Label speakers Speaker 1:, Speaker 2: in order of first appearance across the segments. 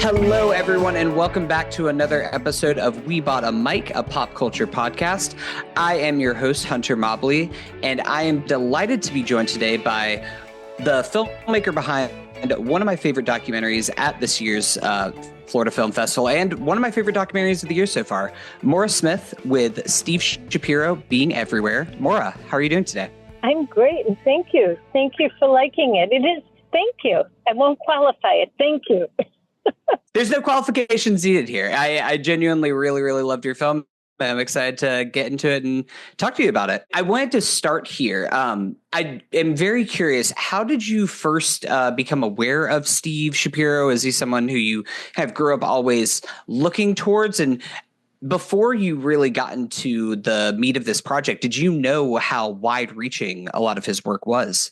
Speaker 1: Hello, everyone, and welcome back to another episode of We Bought a Mic, a pop culture podcast. I am your host, Hunter Mobley, and I am delighted to be joined today by the filmmaker behind one of my favorite documentaries at this year's Florida Film Festival, and one of my favorite documentaries of the year so far, Maura Smith with Steve Schapiro, Being Everywhere. Maura, how are you doing today?
Speaker 2: I'm great, and thank you. Thank you for liking it. It is, thank you. I won't qualify it. Thank you.
Speaker 1: There's no qualifications needed here. I genuinely really loved your film. I'm excited to get into it and talk to you about it. I wanted to start here. I am very curious. How did you first become aware of Steve Schapiro? Is he someone who you have grew up always looking towards? And before you really got into the meat of this project, did you know how wide-reaching a lot of his work was?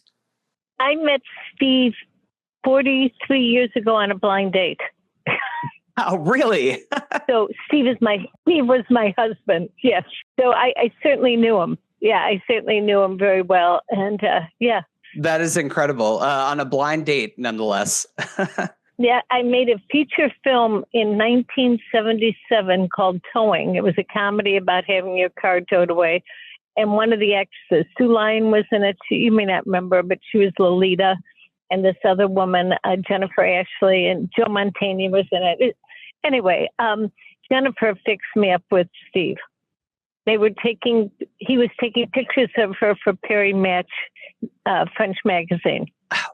Speaker 2: I met Steve 43 years ago on a blind date.
Speaker 1: Oh, really?
Speaker 2: So Steve was my husband. Yes. So I certainly knew him. Yeah, I certainly knew him very well. And yeah.
Speaker 1: That is incredible. On a blind date, nonetheless.
Speaker 2: Yeah, I made a feature film in 1977 called Towing. It was a comedy about having your car towed away. And one of the actresses, Sue Lyon, was in it. You may not remember, but she was Lolita. And this other woman, Jennifer Ashley, and Joe Mantegna was in it. Anyway, Jennifer fixed me up with Steve. He was taking pictures of her for Perry Match, French magazine.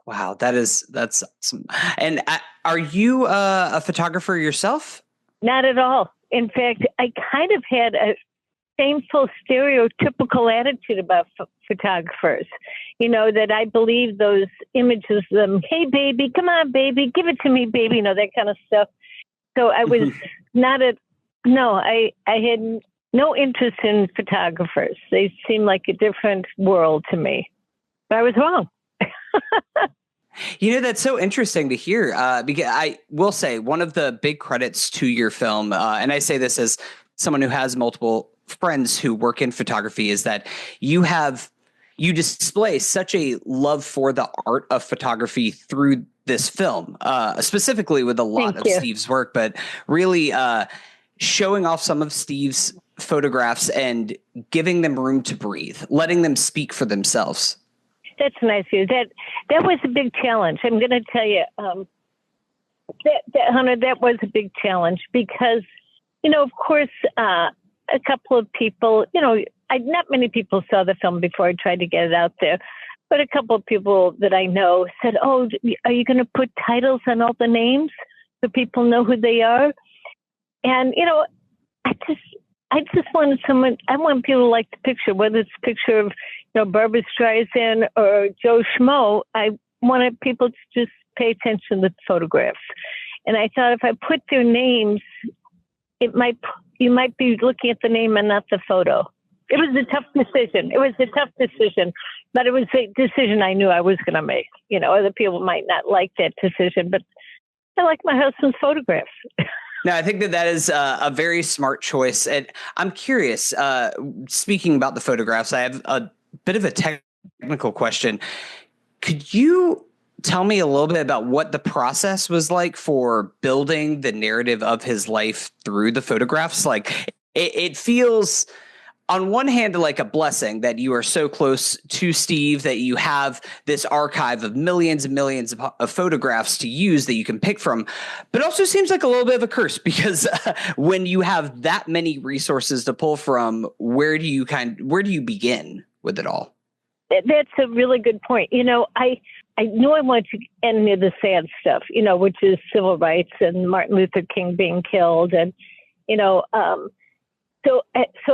Speaker 1: Wow, that's awesome. And are you a photographer yourself?
Speaker 2: Not at all. In fact, I kind of had a shameful, stereotypical attitude about photographers. You know, that I believe those images of them, hey, baby, come on, baby, give it to me, baby, you know, that kind of stuff. So I was I had no interest in photographers. They seemed like a different world to me. But I was wrong.
Speaker 1: You know, that's so interesting to hear, because I will say one of the big credits to your film, and I say this as someone who has multiple friends who work in photography, is that you display such a love for the art of photography through this film, specifically with a lot of Steve's work, but really showing off some of Steve's photographs and giving them room to breathe, letting them speak for themselves.
Speaker 2: That's nice of you. That was a big challenge. I'm going to tell you, Hunter, that was a big challenge because, you know, of course, a couple of people, you know, not many people saw the film before I tried to get it out there, but a couple of people that I know said, "Oh, are you going to put titles on all the names so people know who they are?" And, you know, I just wanted I want people to like the picture, whether it's a picture of, you know, Barbra Streisand or Joe Schmo. I wanted people to just pay attention to the photographs. And I thought if I put their names, you might be looking at the name and not the photo. It was a tough decision. But it was a decision I knew I was going to make. You know, other people might not like that decision, but I like my husband's photographs.
Speaker 1: No, I think that is a very smart choice. And I'm curious, speaking about the photographs, I have a bit of a technical question. Could you tell me a little bit about what the process was like for building the narrative of his life through the photographs? Like, it feels on one hand like a blessing that you are so close to Steve, that you have this archive of millions and millions of photographs to use that you can pick from, but also seems like a little bit of a curse because when you have that many resources to pull from, where do you begin with it all?
Speaker 2: That's a really good point. You know, I knew I wanted to end near the sad stuff, you know, which is civil rights and Martin Luther King being killed. And, you know, so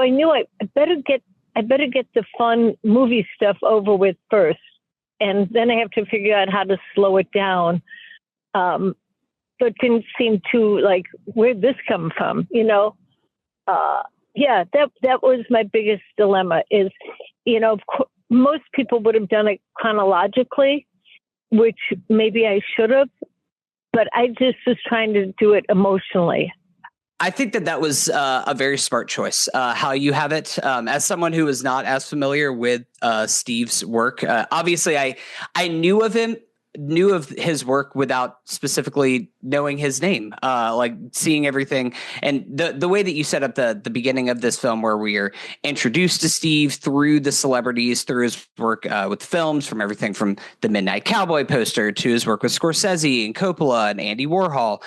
Speaker 2: I knew I better get the fun movie stuff over with first. And then I have to figure out how to slow it down. So it didn't seem too like, where'd this come from? You know? Yeah, that was my biggest dilemma is, you know, most people would have done it chronologically, which maybe I should have, but I just was trying to do it emotionally.
Speaker 1: I think that was a very smart choice, how you have it. As someone who is not as familiar with Steve's work, obviously I knew of him knew of his work without specifically knowing his name, like seeing everything. And the way that you set up the beginning of this film, where we are introduced to Steve through the celebrities, through his work with films, from everything from the Midnight Cowboy poster to his work with Scorsese and Coppola and Andy Warhol.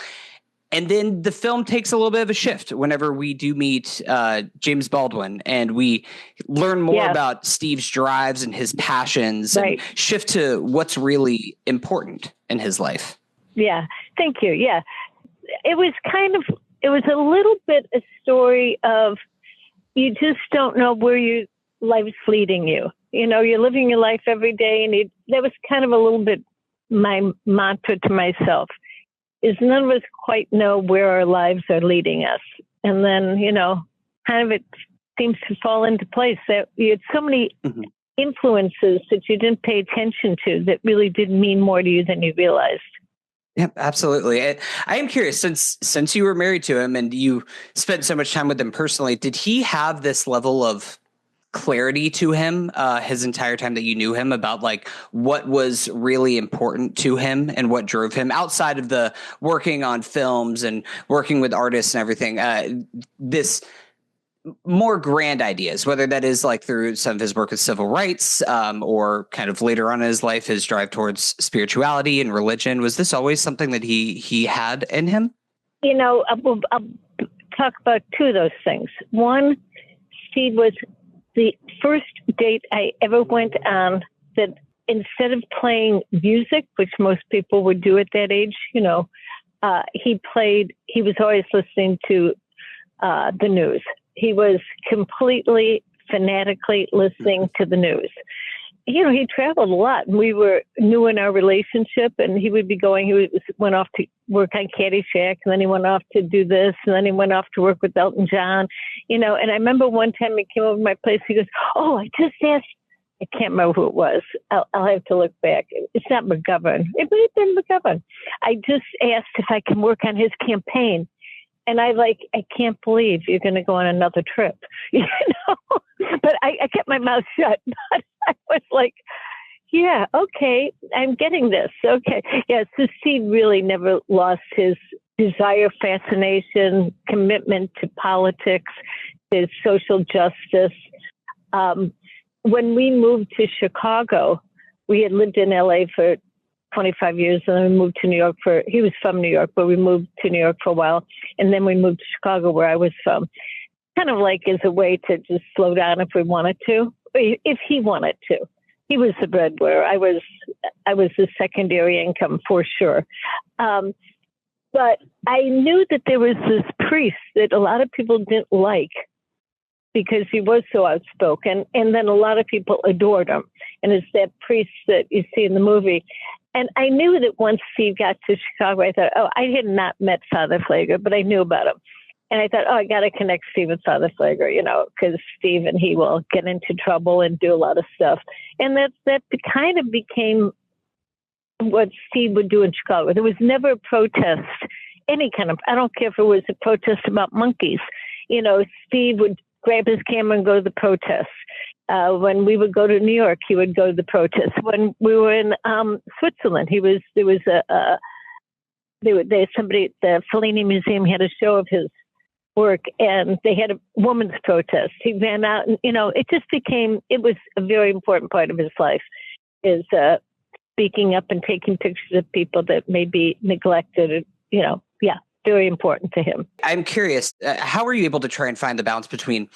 Speaker 1: And then the film takes a little bit of a shift whenever we do meet James Baldwin, and we learn more about Steve's drives and his passions, and shift to what's really important in his life.
Speaker 2: Yeah. Thank you. Yeah. It was a little bit a story of, you just don't know where your life's leading you. You know, you're living your life every day, and that was kind of a little bit my mantra to myself. Is none of us quite know where our lives are leading us. And then, you know, kind of it seems to fall into place that you had so many influences that you didn't pay attention to that really did mean more to you than you realized.
Speaker 1: Yeah, absolutely. I am curious, since you were married to him and you spent so much time with him personally, did he have this level of clarity to him his entire time that you knew him, about like what was really important to him and what drove him outside of the working on films and working with artists and everything, this more grand ideas, whether that is like through some of his work with civil rights, or kind of later on in his life, his drive towards spirituality and religion? Was this always something that he had in him?
Speaker 2: You know, I'll talk about two of those things. One, Steve was the first date I ever went on that instead of playing music, which most people would do at that age, you know, he was always listening to the news. He was completely fanatically listening to the news. You know, he traveled a lot, and we were new in our relationship, and he would be went off to work on Caddyshack, and then he went off to do this, and then he went off to work with Elton John, you know. And I remember one time he came over to my place, he goes, "Oh, I just asked," I can't remember who it was. I'll have to look back. It's not McGovern. It might have been McGovern. I just asked if I can work on his campaign. And I can't believe you're going to go on another trip, you know, but I kept my mouth shut. But I was like, yeah, okay, I'm getting this. Okay. Yeah. So Steve really never lost his desire, fascination, commitment to politics, his social justice. When we moved to Chicago, we had lived in LA for 25 years, and then we moved to New York he was from New York, but we moved to New York for a while, and then we moved to Chicago, where I was from, kind of like as a way to just slow down if we wanted to, if he wanted to. He was the breadwinner. I was the secondary income for sure. But I knew that there was this priest that a lot of people didn't like because he was so outspoken, and then a lot of people adored him. And it's that priest that you see in the movie. And I knew that once Steve got to Chicago, I thought, I had not met Father Flagler, but I knew about him. And I thought, I got to connect Steve with Father Flagler, you know, because Steve and he will get into trouble and do a lot of stuff. And that kind of became what Steve would do in Chicago. There was never a protest, any kind of, I don't care if it was a protest about monkeys. You know, Steve would grab his camera and go to the protests. When we would go to New York, he would go to the protests. When we were in Switzerland, the Fellini Museum had a show of his work, and they had a women's protest. He ran out, and, you know, it was a very important part of his life, is speaking up and taking pictures of people that may be neglected, you know, very important to him.
Speaker 1: I'm curious, how were you able to try and find the balance between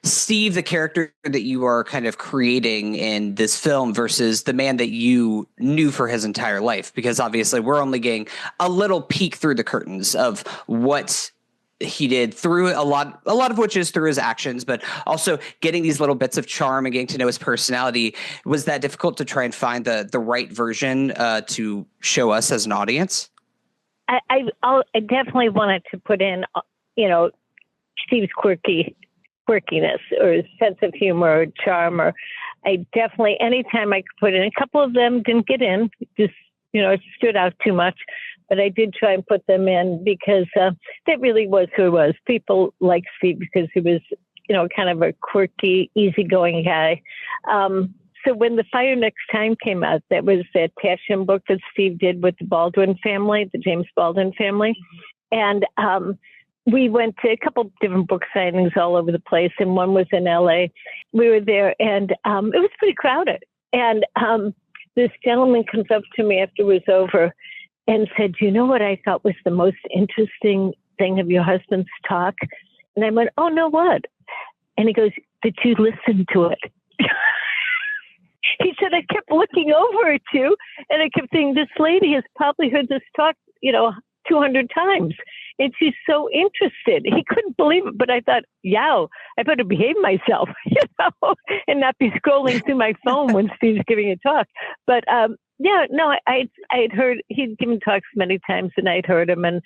Speaker 1: Steve, the character that you are kind of creating in this film, versus the man that you knew for his entire life? Because obviously we're only getting a little peek through the curtains of what he did, through a lot of which is through his actions, but also getting these little bits of charm and getting to know his personality. Was that difficult to try and find the right version to show us as an audience?
Speaker 2: I definitely wanted to put in, you know, Steve's quirkiness or his sense of humor or charm, or I definitely, anytime I could put in, a couple of them didn't get in, just, you know, it stood out too much, but I did try and put them in because that really was who he was. People liked Steve because he was, you know, kind of a quirky, easygoing guy. So when The Fire Next Time came out, that was that passion book that Steve did with the Baldwin family, the James Baldwin family. And we went to a couple different book signings all over the place, and one was in LA. We were there, and it was pretty crowded. And this gentleman comes up to me after it was over and said, "You know what I thought was the most interesting thing of your husband's talk?" And I went, "Oh, no, what?" And he goes, "Did you listen to it?" He said, "I kept looking over at you, and I kept thinking, this lady has probably heard this talk, 200 times. And she's so interested." He couldn't believe it, but I thought, yow, I better behave myself, and not be scrolling through my phone when Steve's giving a talk. But I had heard, he'd given talks many times, and I'd heard him. And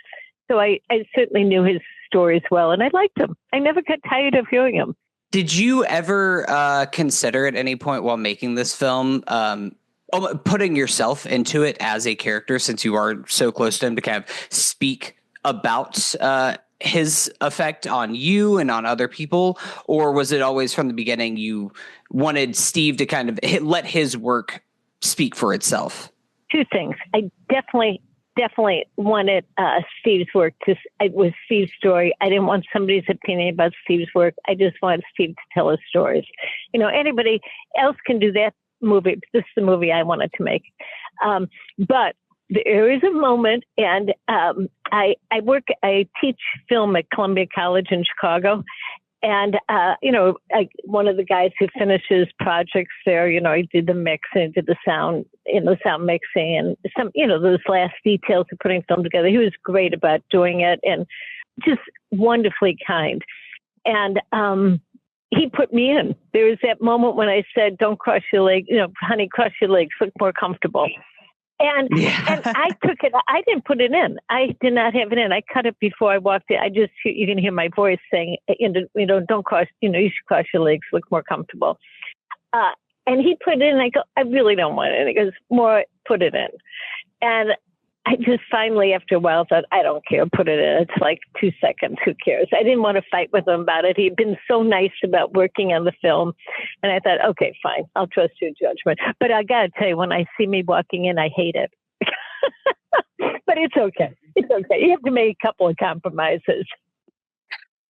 Speaker 2: so I certainly knew his stories well, and I liked him. I never got tired of hearing him.
Speaker 1: Did you ever consider at any point while making this film putting yourself into it as a character, since you are so close to him, to kind of speak about his effect on you and on other people? Or was it always from the beginning you wanted Steve to kind of let his work speak for itself?
Speaker 2: Two things. I definitely wanted Steve's work it was Steve's story. I didn't want somebody's opinion about Steve's work. I just wanted Steve to tell his stories. Anybody else can do that movie. This is the movie I wanted to make. But there is a moment, and I teach film at Columbia College in Chicago. And, one of the guys who finishes projects there, he did the mixing, did the sound, sound mixing, and some, those last details of putting film together. He was great about doing it and just wonderfully kind. And he put me in. There was that moment when I said, "Don't cross your legs, honey, cross your legs, look more comfortable." And I took it. I didn't put it in. I did not have it in. I cut it before I walked in. You can hear my voice saying, "Don't cross, you should cross your legs, look more comfortable." And he put it in. I go, "I really don't want it." And he goes, "More, put it in." And I just finally, after a while, thought, I don't care, put it in. It's like 2 seconds. Who cares? I didn't want to fight with him about it. He'd been so nice about working on the film. And I thought, okay, fine. I'll trust your judgment. But I got to tell you, when I see me walking in, I hate it. But it's okay. It's okay. You have to make a couple of compromises.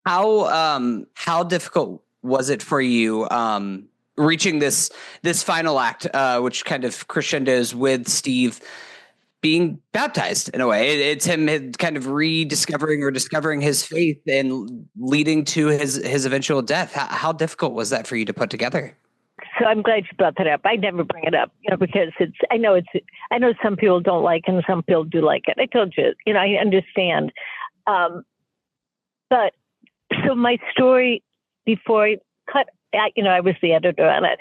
Speaker 1: How difficult was it for you reaching this final act, which kind of crescendos with Steve being baptized in a way? It's him kind of rediscovering or discovering his faith and leading to his eventual death. How difficult was that for you to put together?
Speaker 2: So I'm glad you brought that up. I never bring it up, because I know some people don't like it and some people do like it. I told you, I understand. But so my story, before I cut, I was the editor on it.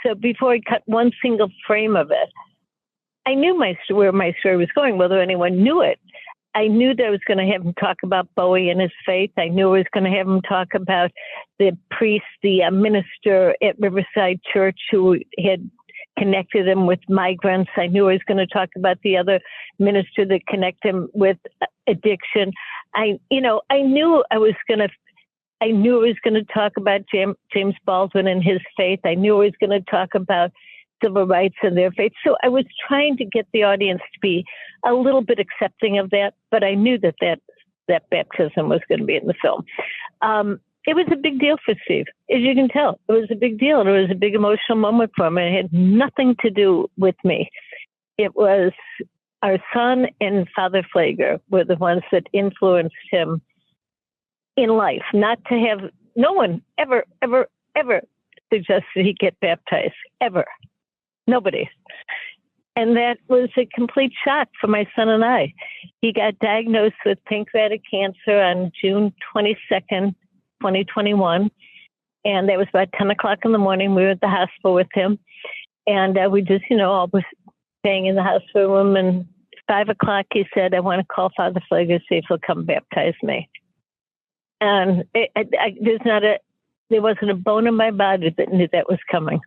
Speaker 2: So before I cut one single frame of it, I knew where my story was going, whether anyone knew it. I knew that I was going to have him talk about Bowie and his faith. I knew I was going to have him talk about the priest, the minister at Riverside Church who had connected him with migrants. I knew I was going to talk about the other minister that connected him with addiction. I knew I was going to talk about James Baldwin and his faith. I knew I was going to talk about civil rights and their faith. So I was trying to get the audience to be a little bit accepting of that, but I knew that baptism was going to be in the film. It was a big deal for Steve, as you can tell. It was a big deal, and it was a big emotional moment for him. It had nothing to do with me. It was our son and Father Flager were the ones that influenced him in life. Not to have, no one ever suggested he get baptized, ever. Nobody. And that was a complete shock for my son and I. He got diagnosed with pancreatic cancer on June 22nd, 2021. And that was about 10 o'clock in the morning. We were at the hospital with him. And we just, all was staying in the hospital room. And 5 o'clock, he said, "I want to call Father Flager, see if he'll come baptize me." And there wasn't a bone in my body that knew that was coming.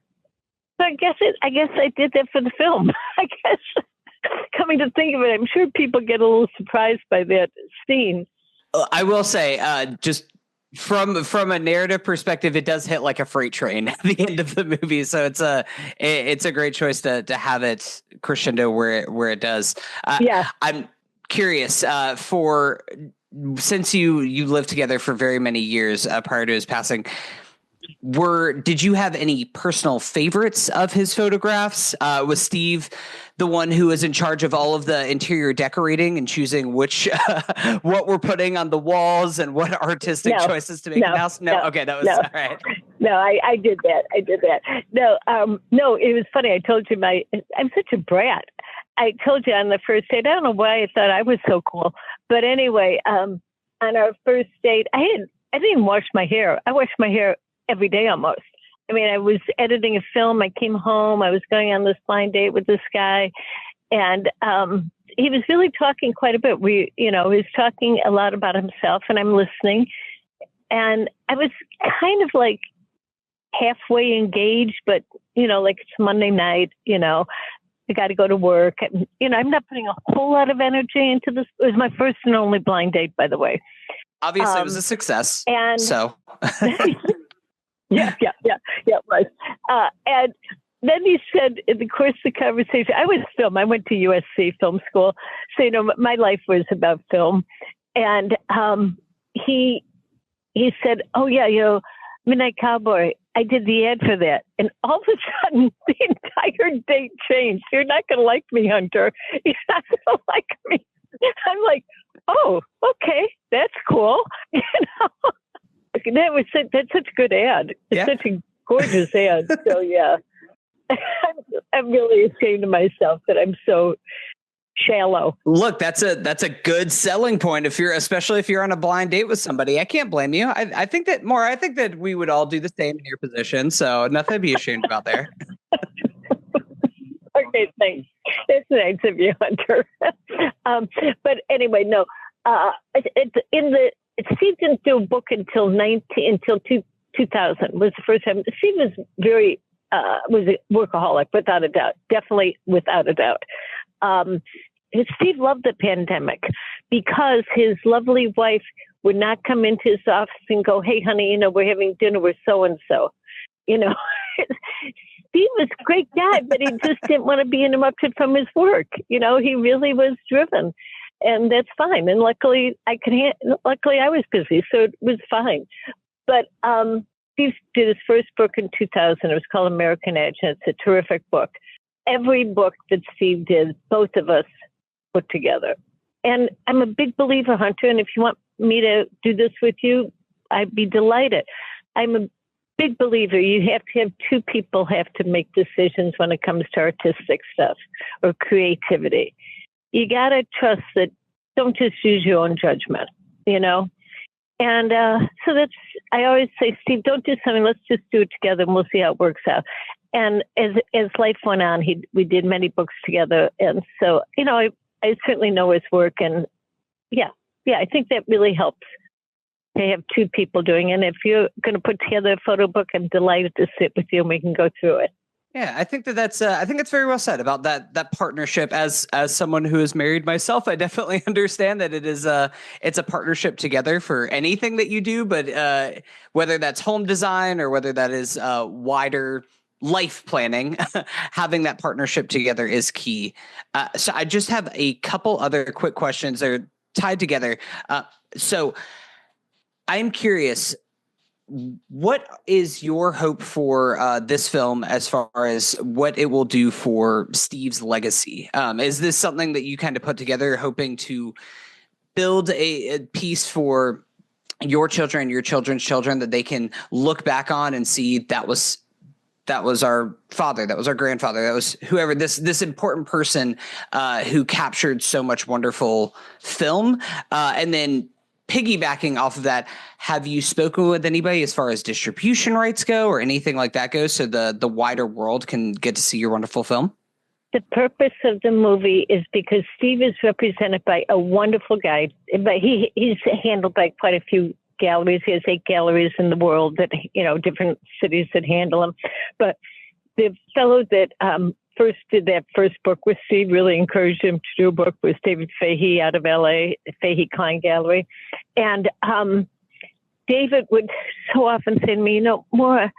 Speaker 2: So I guess I did that for the film. I guess, coming to think of it, I'm sure people get a little surprised by that scene.
Speaker 1: I will say, just from a narrative perspective, it does hit like a freight train at the end of the movie. So it's a great choice to have it crescendo where it does.
Speaker 2: Yeah.
Speaker 1: I'm curious since you lived together for very many years prior to his passing. Did you have any personal favorites of his photographs? Was Steve the one who was in charge of all of the interior decorating and choosing which what we're putting on the walls and what artistic choices to make in the house? No, okay, that was all right.
Speaker 2: No, I did that. No, no, it was funny. I told you I'm such a brat. I told you on the first date. I don't know why I thought I was so cool, but anyway, on our first date, I didn't even wash my hair. I washed my hair every day almost. I mean, I was editing a film. I came home. I was going on this blind date with this guy, and he was really talking quite a bit. He was talking a lot about himself, and I'm listening. And I was kind of like halfway engaged, but like it's Monday night. I got to go to work. And, I'm not putting a whole lot of energy into this. It was my first and only blind date, by the way.
Speaker 1: Obviously, it was a success.
Speaker 2: And
Speaker 1: so.
Speaker 2: Yeah, it was. And then he said, in the course of the conversation, I was film. I went to USC film school. So, my life was about film. And he said, oh, yeah, Midnight Cowboy, I did the ad for that. And all of a sudden, the entire date changed. You're not going to like me, Hunter. You're not going to like me. I'm like, oh, okay, that's cool. That's such a good ad. It's such a gorgeous ad. So yeah, I'm really ashamed of myself that I'm so shallow.
Speaker 1: Look, that's a good selling point especially if you're on a blind date with somebody. I can't blame you. I think that Maura, I think that we would all do the same in your position. So nothing to be ashamed about there.
Speaker 2: Okay, thanks. That's nice of you, Hunter. But anyway, no. Steve didn't do a book until 2000 was the first time. Steve was was a workaholic, without a doubt, definitely without a doubt. Steve loved the pandemic because his lovely wife would not come into his office and go, hey, honey, we're having dinner with so-and-so. Steve was a great guy, but he just didn't want to be interrupted from his work. He really was driven. And that's fine. And luckily I was busy, so it was fine. But Steve did his first book in 2000. It was called American Edge, and it's a terrific book. Every book that Steve did, both of us put together. And I'm a big believer, Hunter, and if you want me to do this with you, I'd be delighted. I'm a big believer. You have to have two people have to make decisions when it comes to artistic stuff or creativity. You got to trust that, don't just use your own judgment, And so I always say, Steve, don't do something. Let's just do it together and we'll see how it works out. And as life went on, we did many books together. And so, I certainly know his work. And yeah, I think that really helps to have two people doing it. And if you're going to put together a photo book, I'm delighted to sit with you and we can go through it.
Speaker 1: Yeah, I think that's very well said about that partnership. As someone who is married myself, I definitely understand that it's a partnership together for anything that you do. But whether that's home design or whether that is wider life planning, having that partnership together is key. So I just have a couple other quick questions that are tied together. So I'm curious. What is your hope for this film as far as what it will do for Steve's legacy? Is this something that you kind of put together hoping to build a piece for your children, your children's children, that they can look back on and see that was our father, that was our grandfather, that was whoever, this important person who captured so much wonderful film, and then piggybacking off of that, have you spoken with anybody as far as distribution rights go or anything like that goes, so the wider world can get to see your wonderful film?
Speaker 2: The purpose of the movie is because Steve is represented by a wonderful guy, but he's handled by quite a few galleries. He has 8 galleries in the world that, different cities that handle him. But the fellow that first did that first book with Steve, really encouraged him to do a book, was David Fahey out of LA, Fahey Klein Gallery. And David would so often say to me, Maura,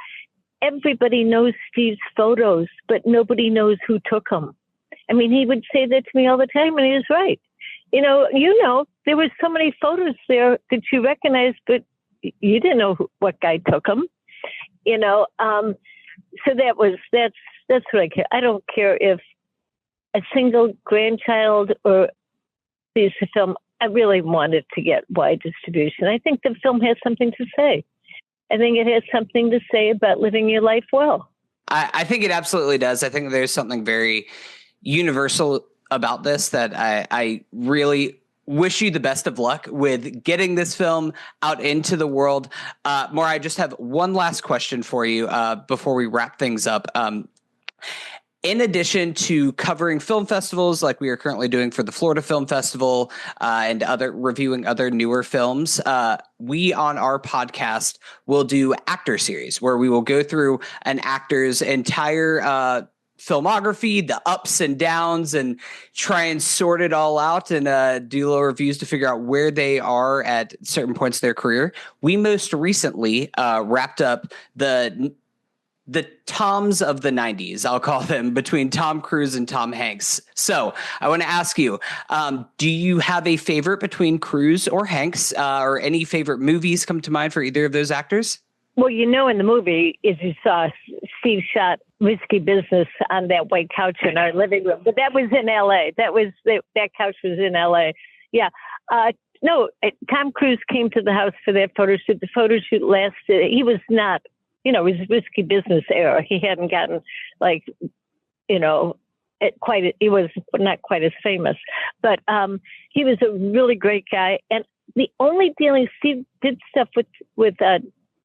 Speaker 2: everybody knows Steve's photos, but nobody knows who took them. I mean, he would say that to me all the time, and he was right. There were so many photos there that you recognized, but you didn't know what guy took them. So that's what I care. I don't care if a single grandchild or sees the film. I really want it to get wide distribution. I think the film has something to say. I think it has something to say about living your life well.
Speaker 1: I think it absolutely does. I think there's something very universal about this that I really wish you the best of luck with getting this film out into the world. Maura, I just have one last question for you before we wrap things up. In addition to covering film festivals like we are currently doing for the Florida Film Festival and reviewing other newer films, we on our podcast will do actor series where we will go through an actor's entire filmography, the ups and downs, and try and sort it all out and do little reviews to figure out where they are at certain points of their career. We most recently wrapped up the Toms of the 90s, I'll call them, between Tom Cruise and Tom Hanks. So I want to ask you, do you have a favorite between Cruise or Hanks, or any favorite movies come to mind for either of those actors?
Speaker 2: Well, in the movie, as you saw, Steve shot Risky Business on that white couch in our living room. But that was in L.A. That couch was in L.A. Yeah. No, Tom Cruise came to the house for that photo shoot. The photo shoot lasted. He was not, it was Risky Business era. He hadn't gotten he was not quite as famous. But he was a really great guy. And the only dealing, Steve did stuff with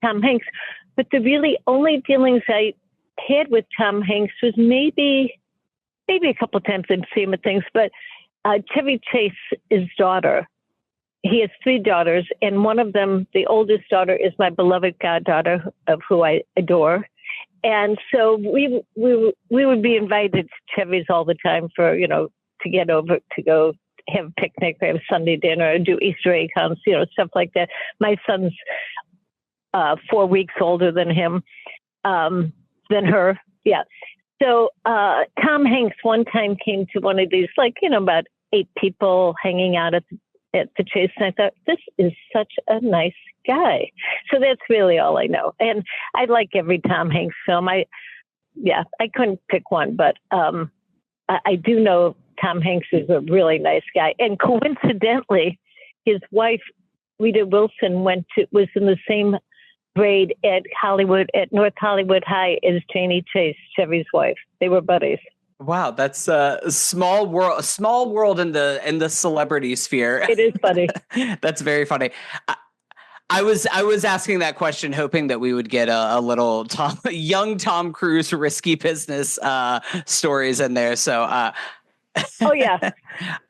Speaker 2: Tom Hanks, but the really only dealings I had with Tom Hanks was maybe a couple times I'd see him at things, but Chevy Chase, his daughter, he has 3 daughters, and one of them, the oldest daughter, is my beloved goddaughter, of who I adore. And so we would be invited to Chevy's all the time for, to get over, to go have a picnic, have a Sunday dinner, do Easter egg hunts, stuff like that. My son's 4 weeks older than her. Yeah. So Tom Hanks one time came to one of these, about 8 people hanging out at the Chase. And I thought, this is such a nice guy. So that's really all I know. And I like every Tom Hanks film. I couldn't pick one, but I do know Tom Hanks is a really nice guy. And coincidentally, his wife, Rita Wilson, was in the same grade at North Hollywood High as Janie Chase, Chevy's wife. They were buddies.
Speaker 1: Wow, that's a small world in the celebrity sphere.
Speaker 2: It is funny.
Speaker 1: That's very funny. I was asking that question hoping that we would get a little young Tom Cruise Risky Business stories in there. So
Speaker 2: oh yeah,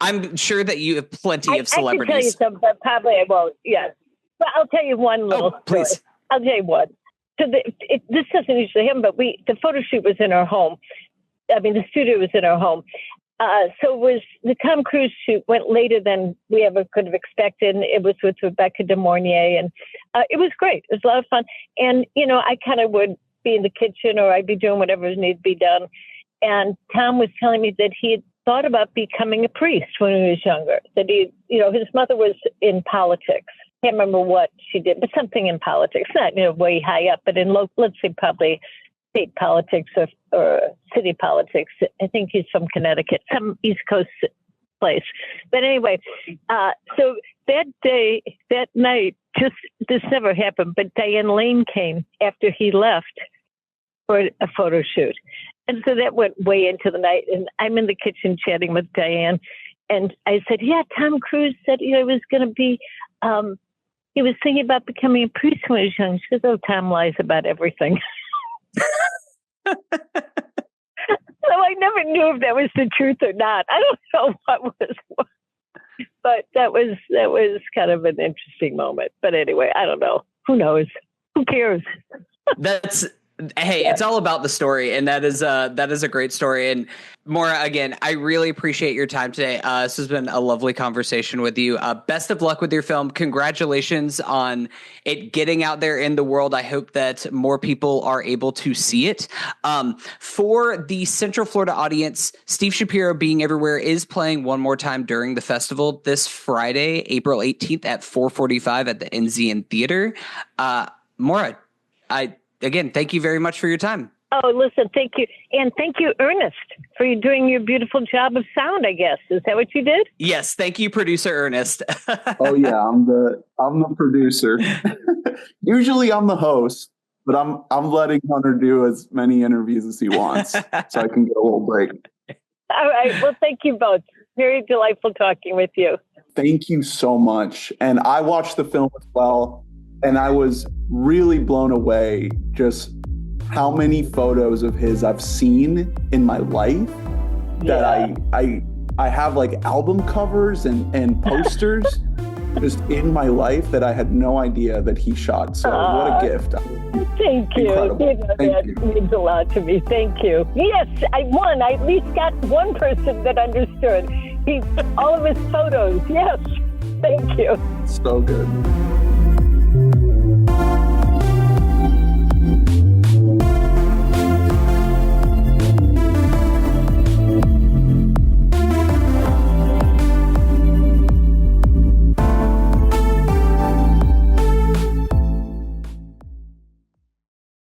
Speaker 1: I'm sure that you have plenty of celebrities.
Speaker 2: I can tell you some, but probably I won't. Yes, but I'll tell you one little story.
Speaker 1: Please.
Speaker 2: I'll tell you one. So this doesn't usually happen, but the photo shoot was in our home. I mean, the studio was in our home. So the Tom Cruise shoot went later than we ever could have expected. And it was with Rebecca De Mornay, and it was great. It was a lot of fun. And, I kind of would be in the kitchen, or I'd be doing whatever needed to be done. And Tom was telling me that he had thought about becoming a priest when he was younger, that his mother was in politics. Can't remember what she did, but something in politics, not way high up, but in let's say probably state politics or city politics. I think he's from Connecticut, some East Coast place. But anyway, so that night, this never happened, but Diane Lane came after he left for a photo shoot. And so that went way into the night, and I'm in the kitchen chatting with Diane, and I said, yeah, Tom Cruise said he was going to be, he was thinking about becoming a priest when he was young. She goes, oh, Tom lies about everything. So I never knew if that was the truth or not. I don't know what was what. But that was kind of an interesting moment. But anyway, I don't know. Who knows? Who cares?
Speaker 1: It's all about the story, and that is a great story. And Maura, again, I really appreciate your time today. This has been a lovely conversation with you. Best of luck with your film. Congratulations on it getting out there in the world. I hope that more people are able to see it. For the Central Florida audience, Steve Schapiro Being Everywhere is playing one more time during the festival this Friday, April 18th at 4:45 at the Enzian Theater. Maura, again, thank you very much for your time.
Speaker 2: Oh, listen, thank you. And thank you, Ernest, for you doing your beautiful job of sound, I guess. Is that what you did?
Speaker 1: Yes. Thank you, producer Ernest.
Speaker 3: Oh yeah, I'm the producer. Usually I'm the host, but I'm letting Hunter do as many interviews as he wants so I can get a little break.
Speaker 2: All right. Well, thank you both. Very delightful talking with you.
Speaker 3: Thank you so much. And I watched the film as well, and I was really blown away just how many photos of his I've seen in my life that I have like album covers and posters just in my life that I had no idea that he shot. So what a gift.
Speaker 2: Thank you. That means a lot to me. Thank you. Yes, I won. I at least got one person that understood. All of his photos. Yes. Thank you.
Speaker 3: So good.